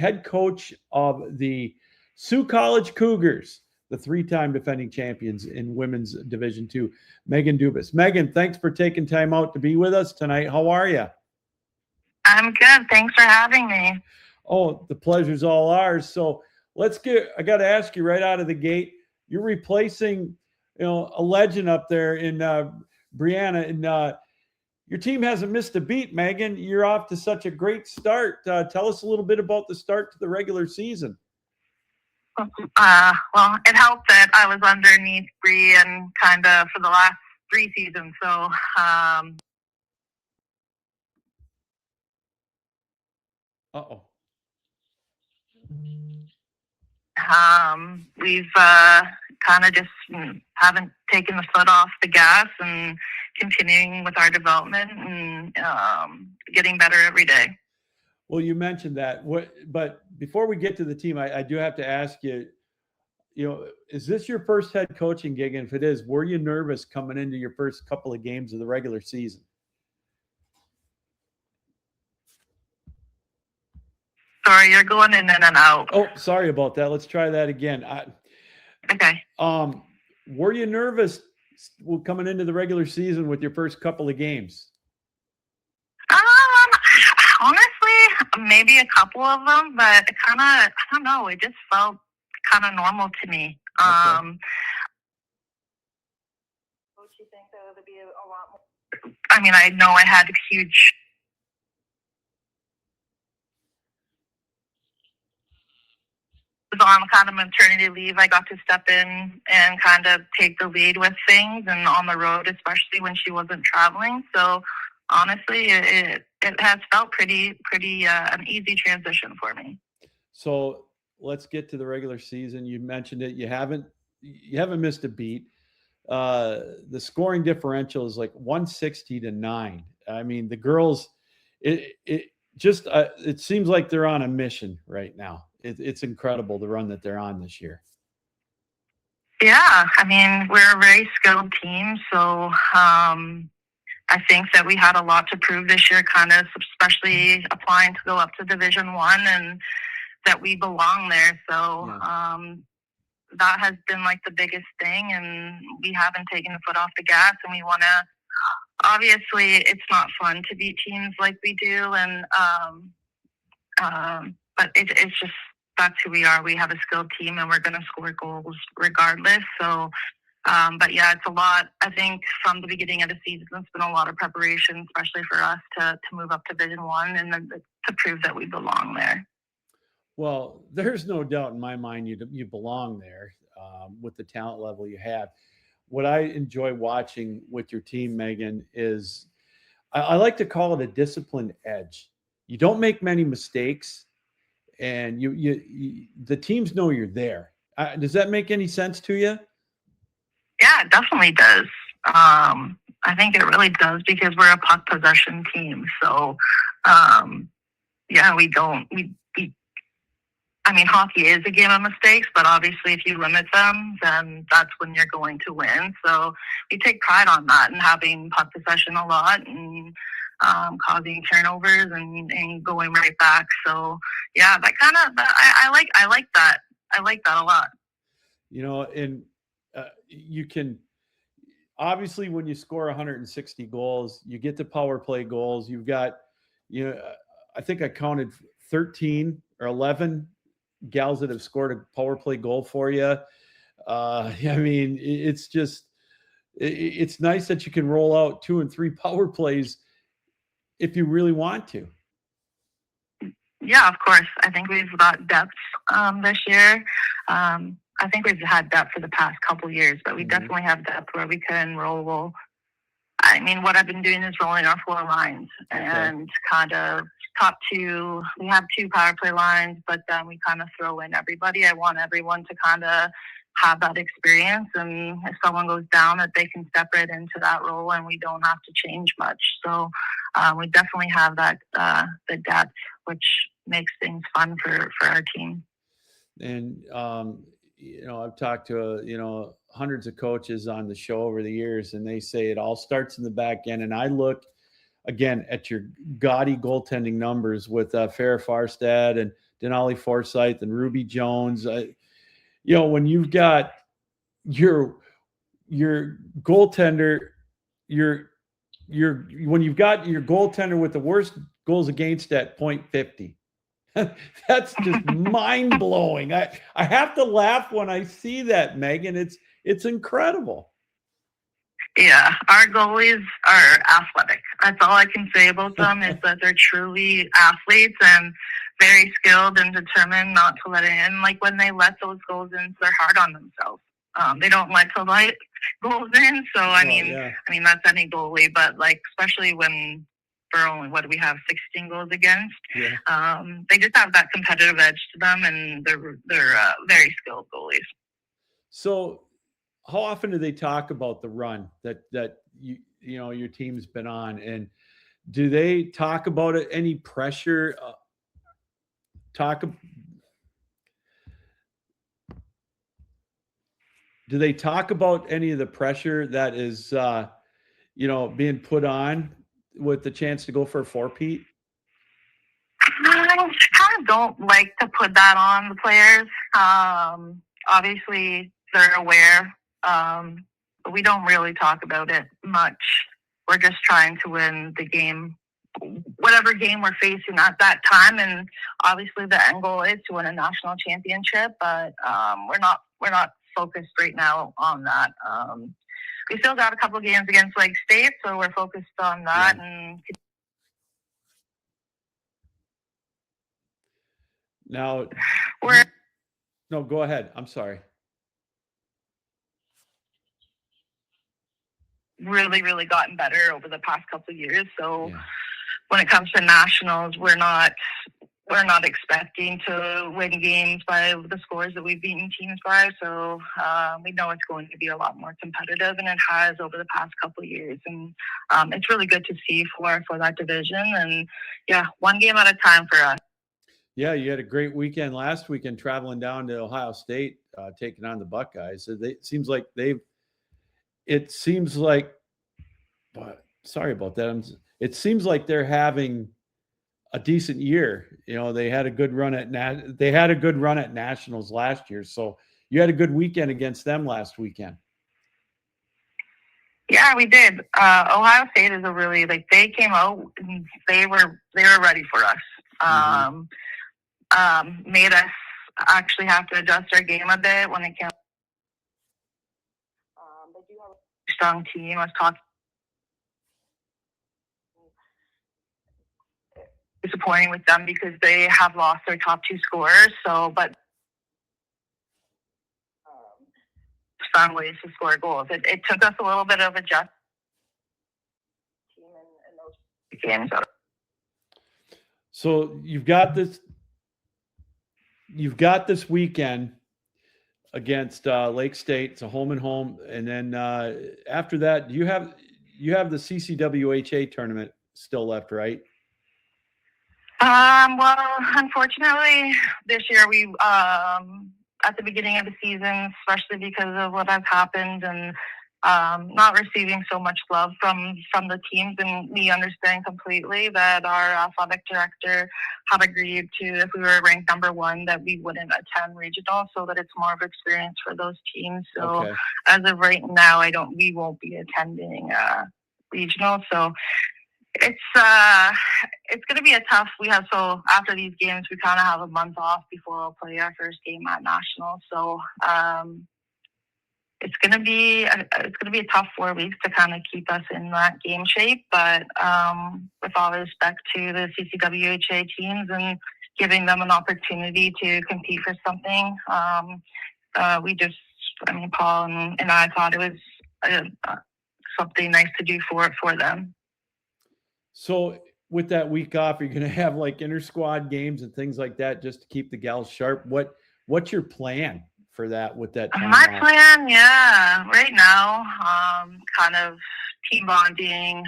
head coach of the Sault College Cougars, the three-time defending champions in women's Division II, Megan Dubas. Megan, thanks for taking time out to be with us tonight. How are you? I'm good. Thanks for having me. Oh, the pleasure's all ours. So I got to ask you right out of the gate, you're replacing, a legend up there in Brianna, and your team hasn't missed a beat, Megan. You're off to such a great start. Tell us a little bit about the start to the regular season. Well, it helped that I was underneath Bree and kind of for the last 3 seasons. So, we've kind of just haven't taken the foot off the gas and continuing with our development and getting better every day. Well, you mentioned that. But before we get to the team, I do have to ask you, is this your first head coaching gig? And if it is, were you nervous coming into your first couple of games of the regular season? Sorry, you're going in and out. Oh, sorry about that. Let's try that again. Okay. Were you nervous coming into the regular season with your first couple of games? Honestly, maybe a couple of them, but I don't know. It just felt kind of normal to me. Okay. Don't you think that would be a lot more? I mean, I know I had a huge. On kind of maternity leave, I got to step in and kind of take the lead with things, and on the road, especially when she wasn't traveling. So honestly, it has felt pretty an easy transition for me. So let's get to the regular season. You mentioned it. You haven't missed a beat. The scoring differential is like 160-9. I mean, the girls, it seems like they're on a mission right now. It's incredible the run that they're on this year. Yeah, I mean, we're a very skilled team, so I think that we had a lot to prove this year, kind of, especially applying to go up to Division I, and that we belong there. So that has been like the biggest thing, and we haven't taken the foot off the gas, and we want to. Obviously, it's not fun to beat teams like we do, and but it's just. That's who we are. We have a skilled team, and we're going to score goals regardless. So, but yeah, it's a lot. I think from the beginning of the season, it's been a lot of preparation, especially for us to move up to Division I and then to prove that we belong there. Well, there's no doubt in my mind you belong there with the talent level you have. What I enjoy watching with your team, Megan, is I like to call it a disciplined edge. You don't make many mistakes. And the teams know you're there. Does that make any sense to you? Yeah, it definitely does. I think it really does because we're a puck possession team. So, yeah, I mean, hockey is a game of mistakes, but obviously if you limit them, then that's when you're going to win. So we take pride on that and having puck possession a lot and causing turnovers and going right back. So yeah, that kind of I like that. I like that a lot. And you can obviously when you score 160 goals, you get the power play goals. You've got, I think I counted 13 or 11 gals that have scored a power play goal for you. I mean, it's nice that you can roll out 2 and 3 power plays if you really want to. Yeah, of course. I think we've got depth this year. I think we've had depth for the past couple of years, but we definitely have depth where we can roll. I mean, what I've been doing is rolling our 4 lines and kind of top 2. We have 2 power play lines, but then we kind of throw in everybody. I want everyone to kind of have that experience, and if someone goes down, that they can step right into that role, and we don't have to change much. So we definitely have that the depth, which makes things fun for our team. And I've talked to hundreds of coaches on the show over the years, and they say it all starts in the back end. And I look again at your gaudy goaltending numbers with Farrah Farstad and Denali Forsyth and Ruby Jones. When you've got your goaltender, when you've got your goaltender with the worst goals against at .50, that's just mind blowing. I have to laugh when I see that, Megan. It's incredible. Yeah, our goalies are athletic. That's all I can say about them is that they're truly athletes and very skilled and determined not to let it in. Like when they let those goals in, they're hard on themselves. They don't like to let goals in. So I mean that's any goalie, but like especially when for only what do we have 16 goals against? Yeah. They just have that competitive edge to them, and they're very skilled goalies. So, how often do they talk about the run that your team's been on, and do they talk about it? Any pressure? Do they talk about any of the pressure that is being put on with the chance to go for a four-peat? I kind of don't like to put that on the players. Obviously, they're aware, but we don't really talk about it much. We're just trying to win the game, whatever game we're facing at that time. And obviously, the end goal is to win a national championship. But we're not focused right now on that. We still got a couple of games against Lake State, so we're focused on that. Yeah. And now, no, go ahead. I'm sorry. Really, really gotten better over the past couple of years. So when it comes to nationals, we're not expecting to win games by the scores that we've beaten teams by. So we know it's going to be a lot more competitive, and it has over the past couple of years. And it's really good to see for that division. And one game at a time for us. Yeah, you had a great weekend last weekend traveling down to Ohio State, taking on the Buckeyes. So sorry about that. It seems like they're having a decent year. They had a good run at nationals last year. So you had a good weekend against them last weekend. Yeah, we did. Ohio State is they came out and they were ready for us. Made us actually have to adjust our game a bit when it came. They do have a strong team. I was talking. Disappointing with them because they have lost their top two scorers. So, but found ways to score goals. It took us a little bit of adjustment in those games. So you've got this weekend against Lake State. It's a home and home, and then after that, you have the CCWHA tournament still left, right? Well, unfortunately, this year we at the beginning of the season, especially because of what has happened and not receiving so much love from the teams, and we understand completely that our athletic director had agreed to, if we were ranked number one, that we wouldn't attend regional, so that it's more of experience for those teams. So as of right now, we won't be attending regional. So it's going to be a tough. So after these games, we kind of have a month off before we'll play our first game at national. So it's going to be a tough 4 weeks to kind of keep us in that game shape. But with all respect to the CCWHA teams and giving them an opportunity to compete for something, Paul and I thought it was something nice to do for them. So with that week off, you're going to have like inter-squad games and things like that just to keep the gals sharp. What's your plan for that with that time My off? plan, right now, kind of team bonding.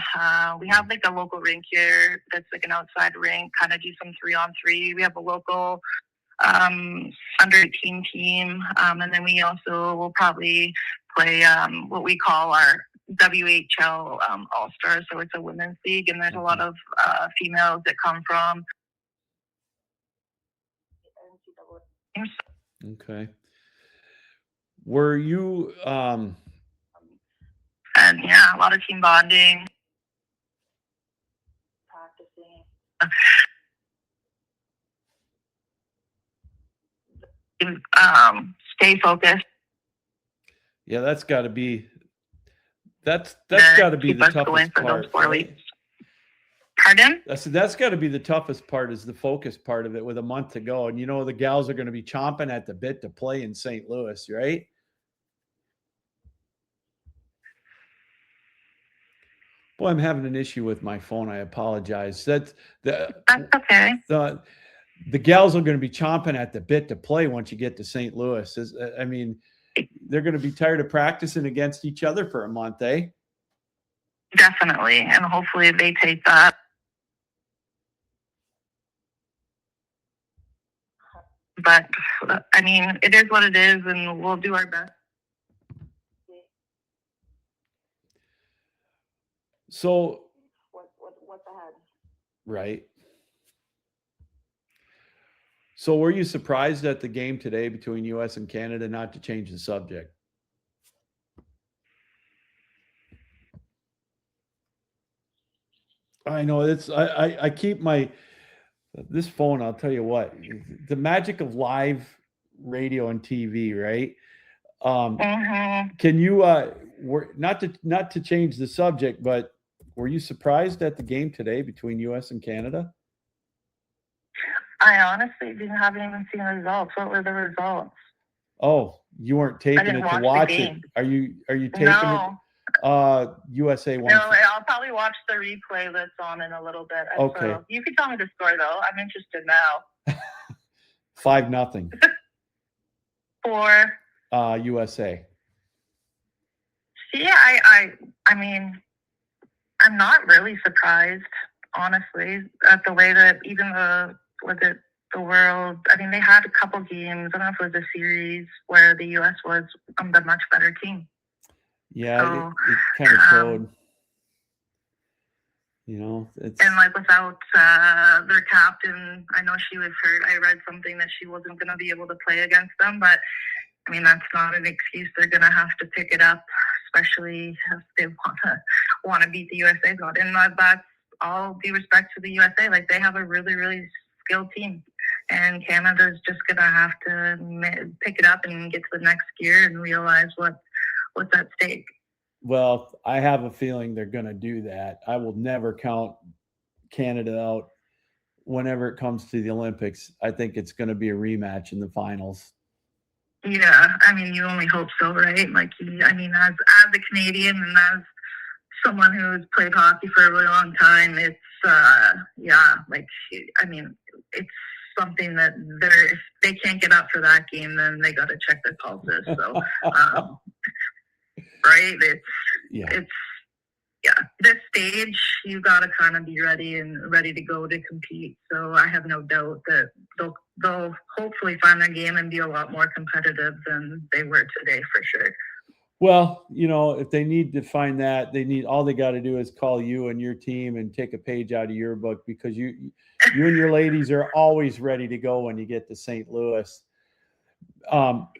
We have like a local rink here that's like an outside rink, kind of do some 3-on-3. We have a local under-18 team. And then we also will probably play what we call our WHL All-Stars. So it's a women's league, and there's a lot of females that come from NCAA. Okay. Were you And yeah, a lot of team bonding, practicing. Stay focused. Yeah, that's got to be that's got to be the toughest part, right? Pardon? That's got to be the toughest part, is the focus part of it with a month to go. And the gals are going to be chomping at the bit to play in St. Louis, right? Boy, I'm having an issue with my phone. I apologize. That's okay. The gals are going to be chomping at the bit to play once you get to St. Louis. I mean, they're going to be tired of practicing against each other for a month, eh? Definitely. And hopefully they take that. But, I mean, it is what it is, and we'll do our best. So, what's ahead? Right. So were you surprised at the game today between U.S. and Canada, not to change the subject? I know I keep this phone, I'll tell you what, the magic of live radio and TV, right? Can you not to change the subject, but were you surprised at the game today between U.S. and Canada? I honestly haven't even seen the results. What were the results? Oh, you weren't taping it to watch it. Are you taping it? USA won. No, I'll probably watch the replay that's on in a little bit. Okay. So you can tell me the score though. I'm interested now. 5-0. For USA. See, I mean, I'm not really surprised, honestly, at the way that even the world. I mean, they had a couple games. I don't know if it was a series where the U.S. was the much better team. Yeah, so, it kind of showed. And like without their captain, I know she was hurt. I read something that she wasn't going to be able to play against them, but I mean, that's not an excuse. They're going to have to pick it up, especially if they want to beat the USA. And that's all due respect to the USA. Like, they have a really, really skilled team, and Canada's just going to have to pick it up and get to the next gear and realize what's at stake. Well, I have a feeling they're going to do that. I will never count Canada out whenever it comes to the Olympics. I think it's going to be a rematch in the finals. Yeah, I mean, you only hope so, right? Like, I mean, as a Canadian and as someone who's played hockey for a really long time, it's, like, I mean, it's something that if they can't get up for that game, then they got to check their pulses. So, right? This stage, you got to kind of be ready to go to compete. So I have no doubt that they'll hopefully find their game and be a lot more competitive than they were today, for sure. Well, if they need to find that, all they got to do is call you and your team and take a page out of your book, because you and your ladies are always ready to go when you get to St. Louis.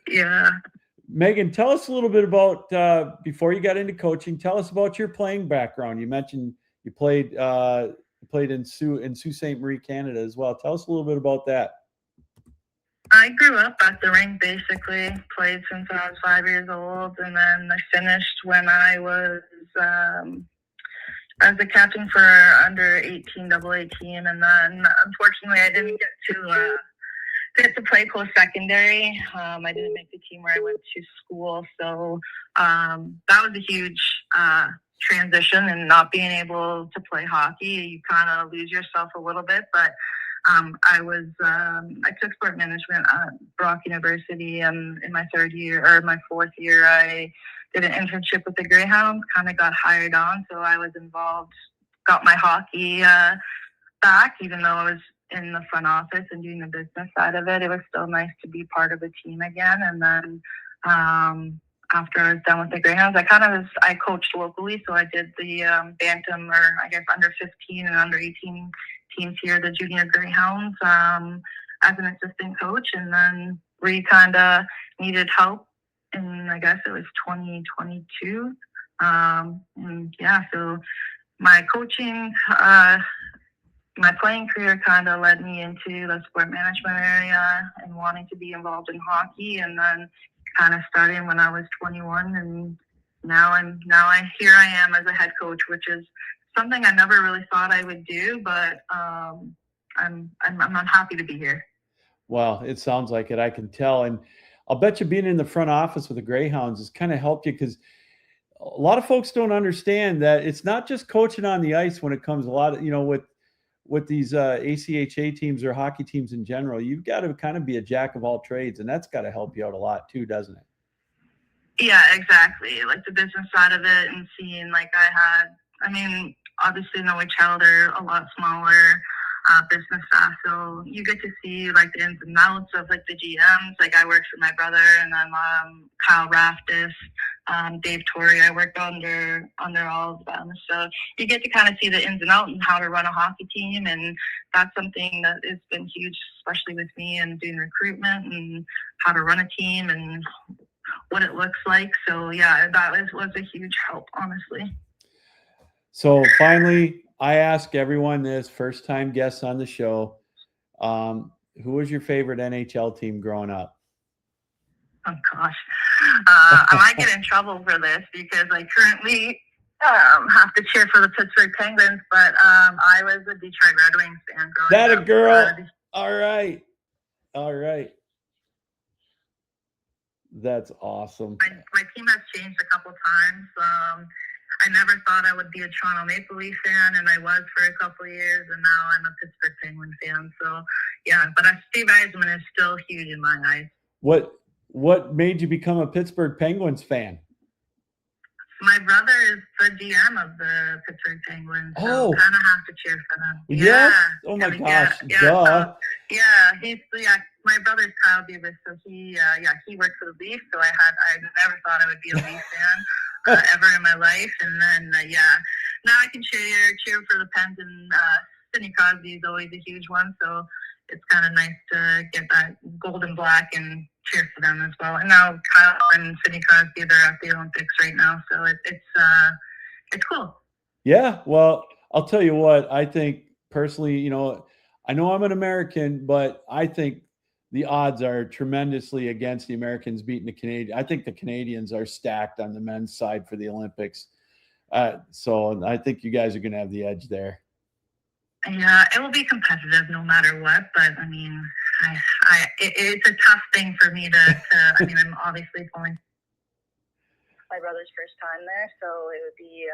Yeah. Megan, tell us a little bit about, before you got into coaching, tell us about your playing background. You mentioned you played in Sault Ste. Marie, Canada as well. Tell us a little bit about that. I grew up at the rink, basically. Played since I was 5 years old, and then I finished when I was as a captain for under 18 AA team, and then unfortunately I didn't get to play post-secondary. I didn't make the team where I went to school, so that was a huge transition, and not being able to play hockey, you kind of lose yourself a little bit. But I took sport management at Brock University, and in my my fourth year, I did an internship with the Greyhounds, kind of got hired on, so I was involved, got my hockey back, even though I was in the front office and doing the business side of it. It was still nice to be part of a team again. And then after I was done with the Greyhounds, I coached locally, so I did the bantam, or I guess under 15 and under 18 teams here, the junior Greyhounds. as an assistant coach, and then we kind of needed help. And I guess it was 2022. And yeah, so my coaching, my playing career kind of led me into the sport management area and wanting to be involved in hockey. And then kind of starting when I was 21, and here I am as a head coach, which is something I never really thought I would do, but I'm happy to be here. Well, it sounds like it. I can tell. And I'll bet you being in the front office with the Greyhounds has kind of helped you, because a lot of folks don't understand that it's not just coaching on the ice when it comes with these ACHA teams or hockey teams in general. You've got to kind of be a jack of all trades, and that's got to help you out a lot too, doesn't it? Yeah, exactly. Like the business side of it, and seeing obviously in OHL they're a lot smaller business staff, so you get to see like the ins and outs of like the GMs. Like I worked for my brother, and then Kyle Raftis, Dave Torrey, I worked under all of them. So you get to kind of see the ins and outs and how to run a hockey team, and that's something that has been huge, especially with me and doing recruitment and how to run a team and what it looks like. So yeah, that was a huge help, honestly. So finally, I ask everyone this, first-time guests on the show, who was your favorite NHL team growing up? Oh gosh, I might get in trouble for this because I currently have to cheer for the Pittsburgh Penguins, but I was a Detroit Red Wings fan growing up. That a girl? All right. That's awesome. My team has changed a couple times. I never thought I would be a Toronto Maple Leaf fan, and I was for a couple of years, and now I'm a Pittsburgh Penguin fan. So, yeah, but Steve Yzerman is still huge in my eyes. What made you become a Pittsburgh Penguins fan? My brother is the GM of the Pittsburgh Penguins, so oh, kind of have to cheer for them. Yeah. Oh my gosh. Duh. So, my brother's Kyle Dubas, so he worked for the Leafs. So I never thought I would be a Leafs fan ever in my life, and then now I can cheer for the Pens, and Sidney Crosby is always a huge one. So it's kind of nice to get that gold and black and cheer for them as well. And now Kyle and Sidney Crosby, they're at the Olympics right now, so it's cool. Yeah, well, I'll tell you what, I think personally, I know I'm an American, but I think the odds are tremendously against the Americans beating the Canadians. I think the Canadians are stacked on the men's side for the Olympics. So I think you guys are going to have the edge there. Yeah, it will be competitive no matter what, but I mean, it's a tough thing for me to I'm obviously going my brother's first time there, so it would be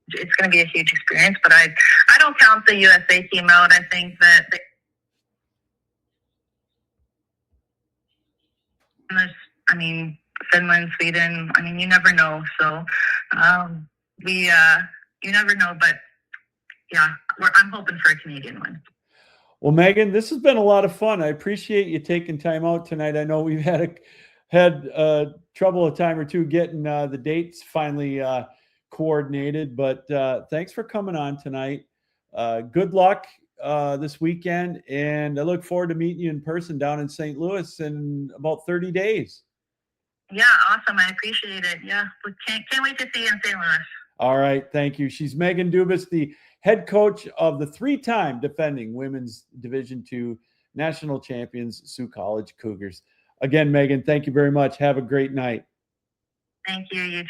it's going to be a huge experience, but I don't count the USA team out. I think that Finland, Sweden, you never know, so you never know, but yeah, I'm hoping for a Canadian win. Well, Megan, this has been a lot of fun. I appreciate you taking time out tonight. I know we've had trouble a time or two getting the dates finally coordinated, but thanks for coming on tonight. Good luck this weekend, and I look forward to meeting you in person down in St. Louis in about 30 days. Yeah, awesome. I appreciate it. Yeah, can't wait to see you in St. Louis. All right, thank you. She's Megan Dubas, the head coach of the 3-time defending women's Division II national champions, Sault College Cougars. Again, Megan, thank you very much. Have a great night. Thank you. You too.